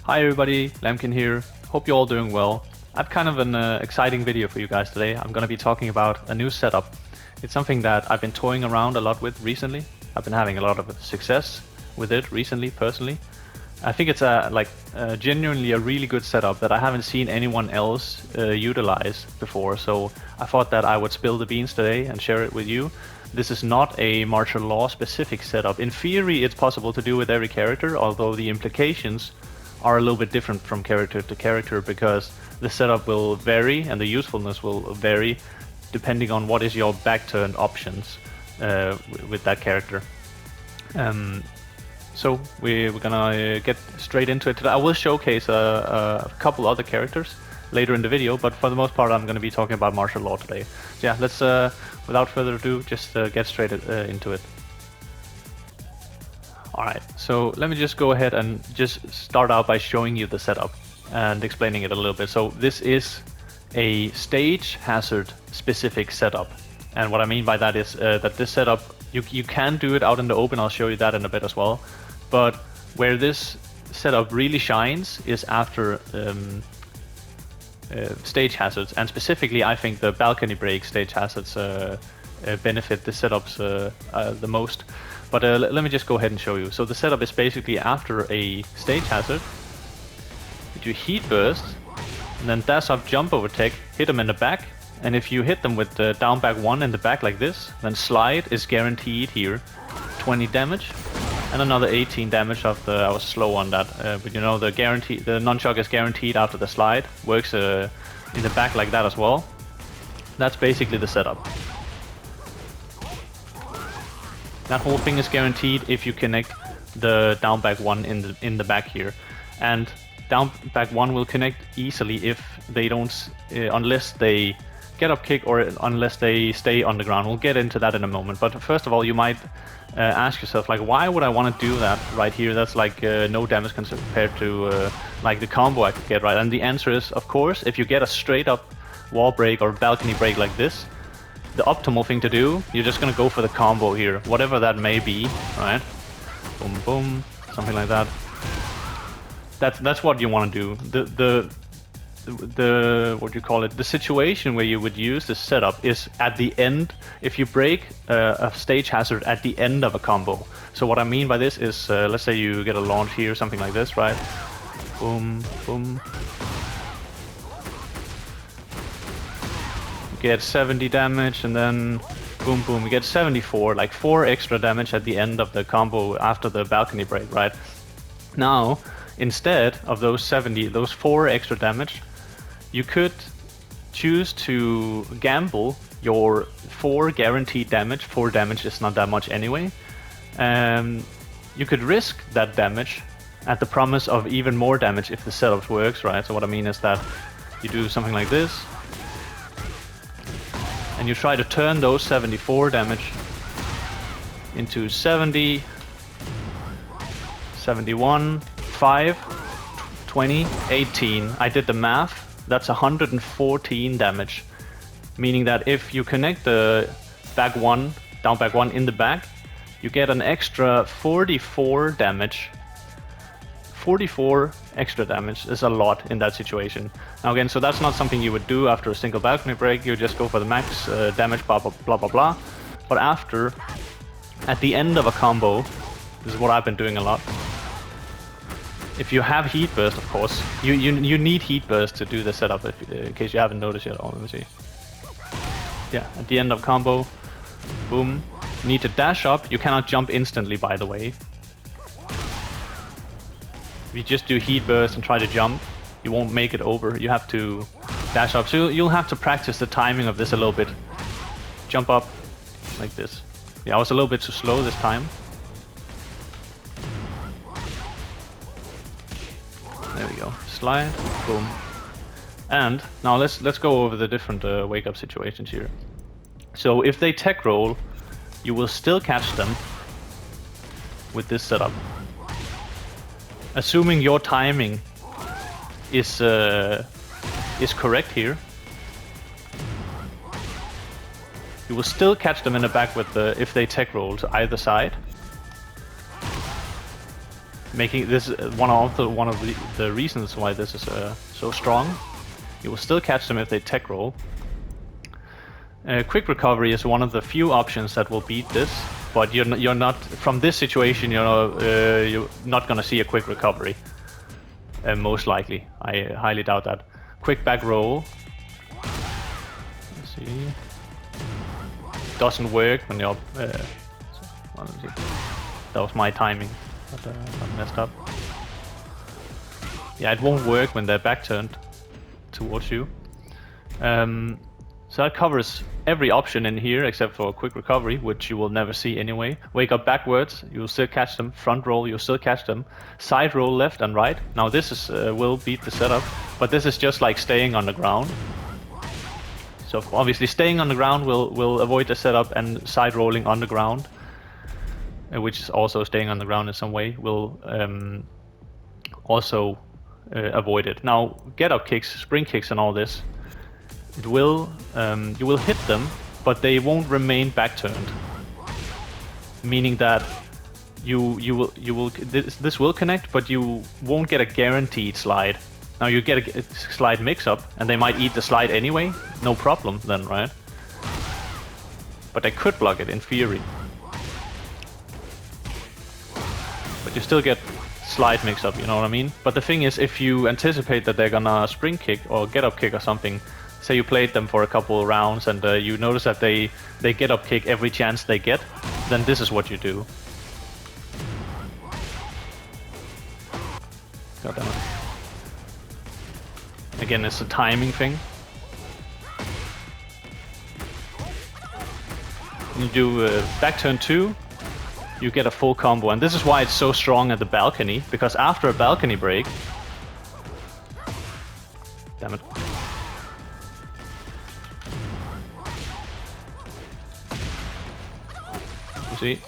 Hi everybody, Lambkin here. Hope you're all doing well. I have kind of an exciting video for you guys today. I'm going to be talking about a new setup. It's something that I've been toying around a lot with recently. I've been having a lot of success with it recently, personally. I think it's genuinely a really good setup that I haven't seen anyone else utilize before. So I thought that I would spill the beans today and share it with you. This is not a martial law specific setup. In theory, it's possible to do with every character, although the implications are a little bit different from character to character because the setup will vary and the usefulness will vary depending on what is your back turned options with that character. So we're gonna get straight into it today. I will showcase a couple other characters later in the video, but for the most part I'm gonna be talking about martial law today. So yeah, let's without further ado just get straight into it. Alright, so let me just go ahead and just start out by showing you the setup and explaining it a little bit. So this is a stage hazard specific setup, and what I mean by that is that this setup, you can do it out in the open. I'll show you that in a bit as well, but where this setup really shines is after stage hazards, and specifically I think the balcony break stage hazards benefit the setups the most. But let me just go ahead and show you. So the setup is basically after a stage hazard, you do heat burst, and then dash up, jump overtake, hit them in the back, and if you hit them with the down back 1 in the back like this, then slide is guaranteed here, 20 damage, and another 18 damage after. I was slow on that, but you know the nunchuck is guaranteed after the slide, works in the back like that as well. That's basically the setup. That whole thing is guaranteed if you connect the down back 1 in the back here, and down back 1 will connect easily if they don't, unless they get up kick or unless they stay on the ground. We'll get into that in a moment. But first of all, you might ask yourself, like, why would I want to do that right here? That's like no damage compared to like the combo I could get, right? And the answer is, of course, if you get a straight up wall break or balcony break like this, the optimal thing to do, you're just gonna go for the combo here, whatever that may be, right? Boom, boom, something like that. That's what you want to do. The what do you call it? The situation where you would use this setup is at the end. If you break a stage hazard at the end of a combo. So what I mean by this is, let's say you get a launch here, something like this, right? Boom, boom. Get 70 damage, and then boom boom, you get 74, like 4 extra damage at the end of the combo after the balcony break, right? Now, instead of those 4 extra damage, you could choose to gamble your 4 guaranteed damage. 4 damage is not that much anyway. You could risk that damage at the promise of even more damage if the setup works, right? So what I mean is that you do something like this, and you try to turn those 74 damage into 70, 71, 5, 20, 18. I did the math. That's 114 damage. Meaning that if you connect the back 1, down back 1 in the back, you get an extra 44 damage. 44 extra damage is a lot in that situation. Now again, so that's not something you would do after a single balcony break. You just go for the max damage, blah blah blah blah blah. But after, at the end of a combo, this is what I've been doing a lot. If you have heat burst, of course, you need heat burst to do the setup. In case you haven't noticed yet. Oh, let me see. Yeah, at the end of combo, boom. You need to dash up. You cannot jump instantly, by the way. If you just do heat burst and try to jump, you won't make it over. You have to dash up. So you'll have to practice the timing of this a little bit. Jump up like this. Yeah, I was a little bit too slow this time. There we go. Slide, boom. And now let's go over the different wake up situations here. So if they tech roll, you will still catch them with this setup. Assuming your timing is correct here, you will still catch them in the back with if they tech roll to either side. making this one of the reasons why this is so strong. You will still catch them if they tech roll. Quick recovery is one of the few options that will beat this, but you're not from this situation. You're not gonna see a quick recovery. Most likely, I highly doubt that. Quick back roll. Let's see. Doesn't work when you're. Let me see. That was my timing, but I messed up. Yeah, it won't work when they're back turned towards you. So that covers every option in here except for quick recovery, which you will never see anyway. Wake up backwards, you'll still catch them. Front roll, you'll still catch them. Side roll left and right. Now this is will beat the setup, but this is just like staying on the ground. So obviously staying on the ground will avoid the setup, and side rolling on the ground, which is also staying on the ground in some way, will also avoid it. Now get up kicks, spring kicks and all this, it will you will hit them, but they won't remain back turned. Meaning that this will connect, but you won't get a guaranteed slide. Now you get a slide mix-up, and they might eat the slide anyway, no problem then, right? But they could block it in theory. But you still get slide mix-up, you know what I mean? But the thing is, if you anticipate that they're gonna spring kick or get up kick or something, say you played them for a couple of rounds and you notice that they get up kick every chance they get, then this is what you do. God damn it. Again, it's a timing thing. You do back turn 2, you get a full combo, and this is why it's so strong at the balcony, because after a balcony break... Damn it. You see?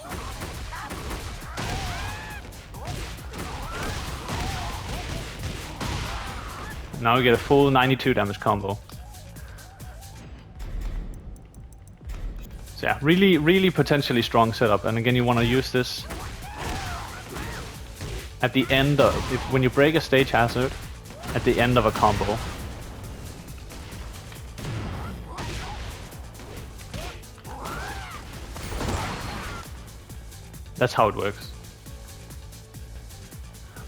Now you get a full 92 damage combo. So yeah, really potentially strong setup. And again, you want to use this at the end of, when you break a stage hazard, at the end of a combo. That's how it works.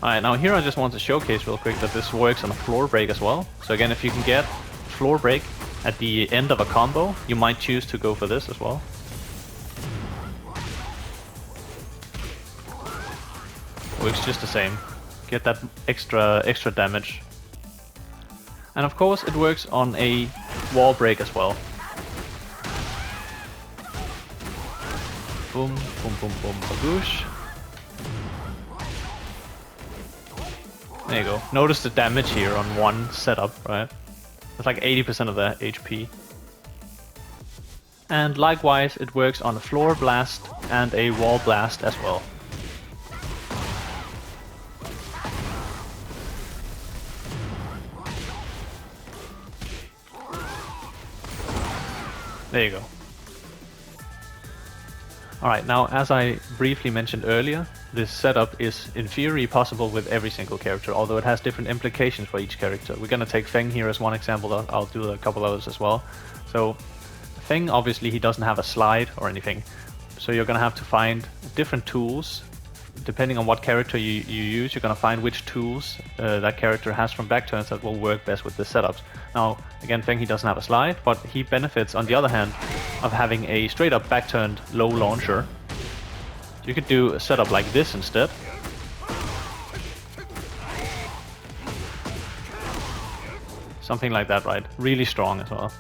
Alright, now here I just want to showcase real quick that this works on a floor break as well. So again, if you can get floor break at the end of a combo, you might choose to go for this as well. Works just the same. Get that extra damage. And of course it works on a wall break as well. Boom, boom, boom, boom, baboosh. There you go. Notice the damage here on one setup, right? It's like 80% of the HP. And likewise, it works on a floor blast and a wall blast as well. There you go. Alright, now as I briefly mentioned earlier, this setup is in theory possible with every single character, although it has different implications for each character. We're gonna take Feng here as one example, I'll do a couple others as well. So, Feng, obviously he doesn't have a slide or anything, so you're gonna have to find different tools. Depending on what character you use, you're gonna find which tools that character has from back turns that will work best with the setups. Now, again, Feng, he doesn't have a slide, but he benefits, on the other hand, of having a straight up back turned low launcher. So you could do a setup like this instead. Something like that, right? Really strong as well.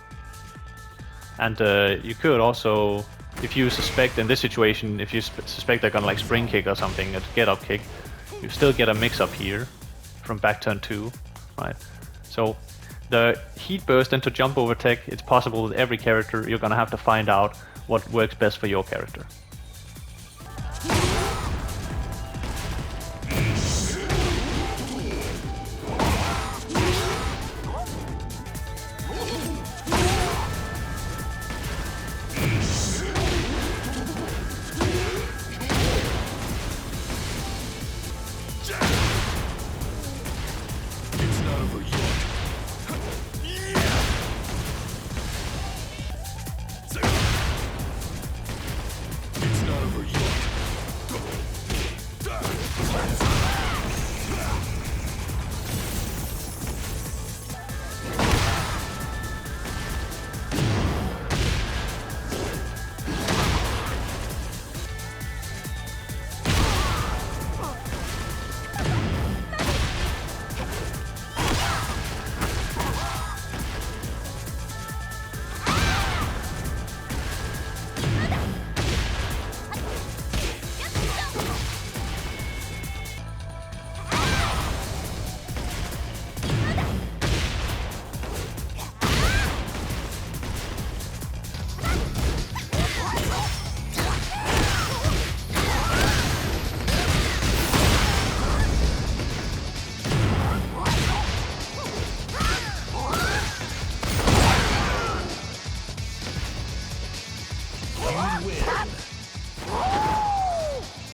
And you could also, if you suspect in this situation, if you suspect they're gonna like spring kick or something, at get up kick, you still get a mix up here from back turn 2, right? So the heat burst into jump over tech, it's possible with every character. You're gonna have to find out what works best for your character.